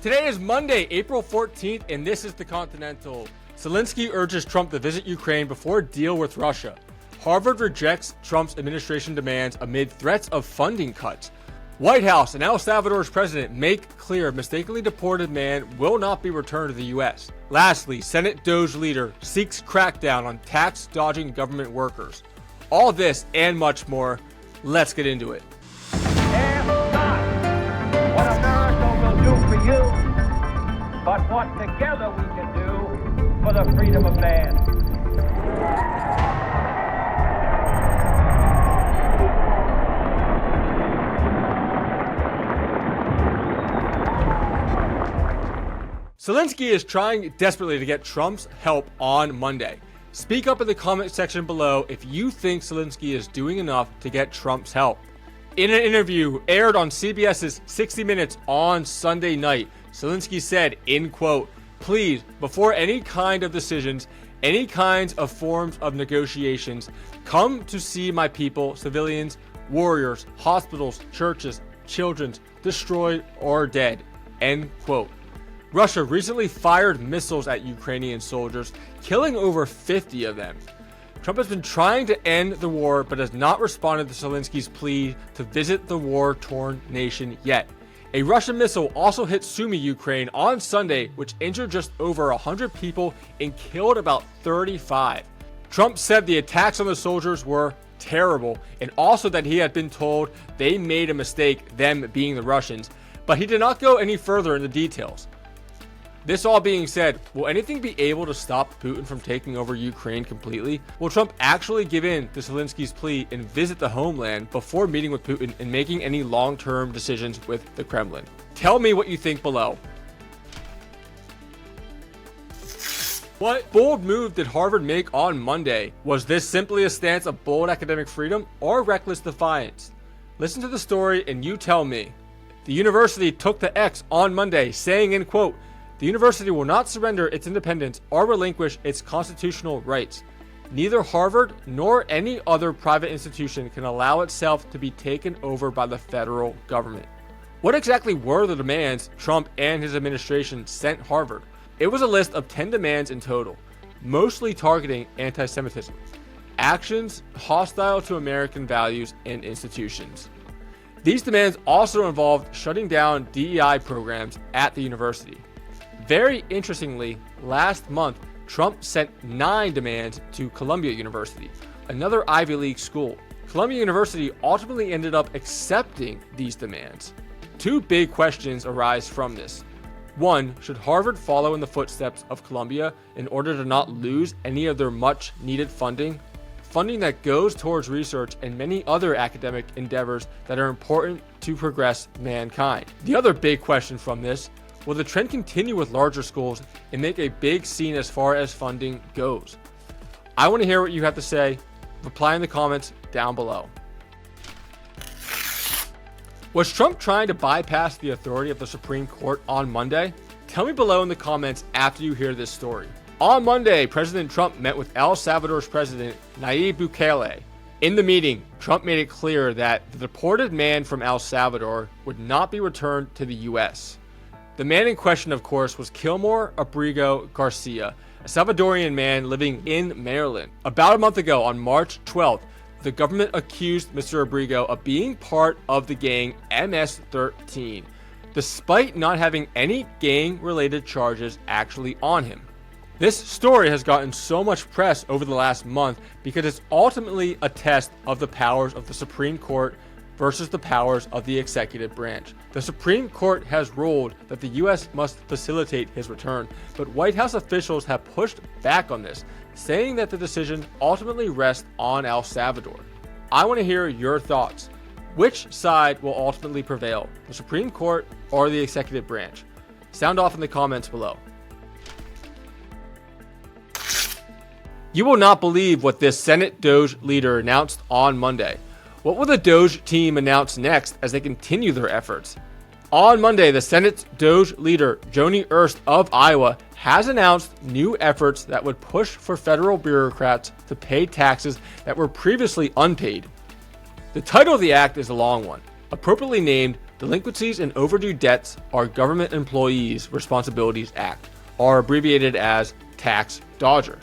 Today is Monday, April 14th, and this is the Continental. Zelensky urges Trump to visit Ukraine before deal with Russia. Harvard rejects Trump's administration demands amid threats of funding cuts. White House and El Salvador's president make clear mistakenly deported man will not be returned to the U.S. Lastly, Senate DOGE leader seeks crackdown on tax-dodging government workers. All this and much more. Let's get into it. Ask not what America will do for you, but what together we can do for the freedom of man. Zelensky is trying desperately to get Trump's help on Monday. Speak up in the comment section below if you think Zelensky is doing enough to get Trump's help. In an interview aired on CBS's 60 Minutes on Sunday night, Zelensky said, in quote, "Please, before any kind of decisions, any kinds of forms of negotiations, come to see my people, civilians, warriors, hospitals, churches, children, destroyed or dead," end quote. Russia recently fired missiles at Ukrainian soldiers, killing over 50 of them. Trump has been trying to end the war, but has not responded to Zelensky's plea to visit the war-torn nation yet. A Russian missile also hit Sumy, Ukraine on Sunday, which injured just over 100 people and killed about 35. Trump said the attacks on the soldiers were terrible, and also that he had been told they made a mistake, them being the Russians, but he did not go any further in the details. This all being said, will anything be able to stop Putin from taking over Ukraine completely? Will Trump actually give in to Zelensky's plea and visit the homeland before meeting with Putin and making any long-term decisions with the Kremlin? Tell me what you think below. What bold move did Harvard make on Monday? Was this simply a stance of bold academic freedom or reckless defiance? Listen to the story and you tell me. The university took to X on Monday, saying in quote, "The university will not surrender its independence or relinquish its constitutional rights. Neither Harvard nor any other private institution can allow itself to be taken over by the federal government." What exactly were the demands Trump and his administration sent Harvard? It was a list of 10 demands in total, mostly targeting anti-Semitism, actions hostile to American values and institutions. These demands also involved shutting down DEI programs at the university. Very interestingly, last month, Trump sent 9 demands to Columbia University, another Ivy League school. Columbia University ultimately ended up accepting these demands. 2 big questions arise from this. 1, should Harvard follow in the footsteps of Columbia in order to not lose any of their much needed funding? Funding that goes towards research and many other academic endeavors that are important to progress mankind. The other big question from this, will the trend continue with larger schools and make a big scene as far as funding goes? I want to hear what you have to say. Reply in the comments down below. Was Trump trying to bypass the authority of the Supreme Court on Monday? Tell me below in the comments after you hear this story. On Monday, President Trump met with El Salvador's president, Nayib Bukele. In the meeting, Trump made it clear that the deported man from El Salvador would not be returned to the U.S. The man in question, of course, was Kilmore Abrigo Garcia, a Salvadorian man living in Maryland. About a month ago, on March 12th, the government accused Mr. Abrigo of being part of the gang MS-13, despite not having any gang-related charges actually on him. This story has gotten so much press over the last month because it's ultimately a test of the powers of the Supreme Court versus the powers of the executive branch. The Supreme Court has ruled that the U.S. must facilitate his return, but White House officials have pushed back on this, saying that the decision ultimately rests on El Salvador. I want to hear your thoughts. Which side will ultimately prevail, the Supreme Court or the executive branch? Sound off in the comments below. You will not believe what this Senate DOGE leader announced on Monday. What will the DOGE team announce next as they continue their efforts? On Monday, the Senate's DOGE leader, Joni Ernst of Iowa, has announced new efforts that would push for federal bureaucrats to pay taxes that were previously unpaid. The title of the act is a long one, appropriately named Delinquencies and overdue debts are Government Employees Responsibilities Act, or abbreviated as Tax Dodger.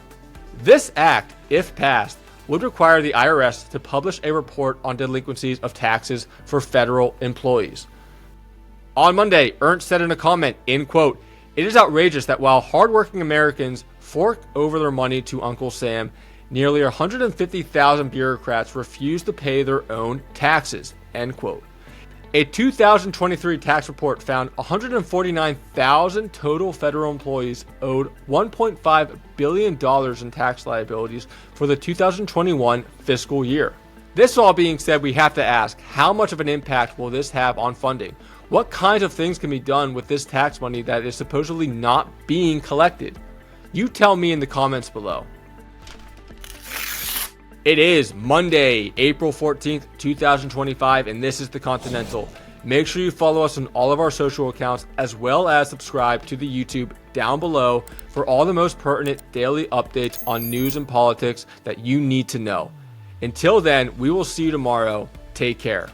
This act, if passed, would require the IRS to publish a report on delinquencies of taxes for federal employees. On Monday, Ernst said in a comment, in quote, "It is outrageous that while hardworking Americans fork over their money to Uncle Sam, nearly 150,000 bureaucrats refuse to pay their own taxes," end quote. A 2023 tax report found 149,000 total federal employees owed $1.5 billion in tax liabilities for the 2021 fiscal year. This all being said, we have to ask, how much of an impact will this have on funding? What kinds of things can be done with this tax money that is supposedly not being collected? You tell me in the comments below. It is Monday, April 14th, 2025, and this is The Continental. Make sure you follow us on all of our social accounts, as well as subscribe to the YouTube down below for all the most pertinent daily updates on news and politics that you need to know. Until then, we will see you tomorrow. Take care.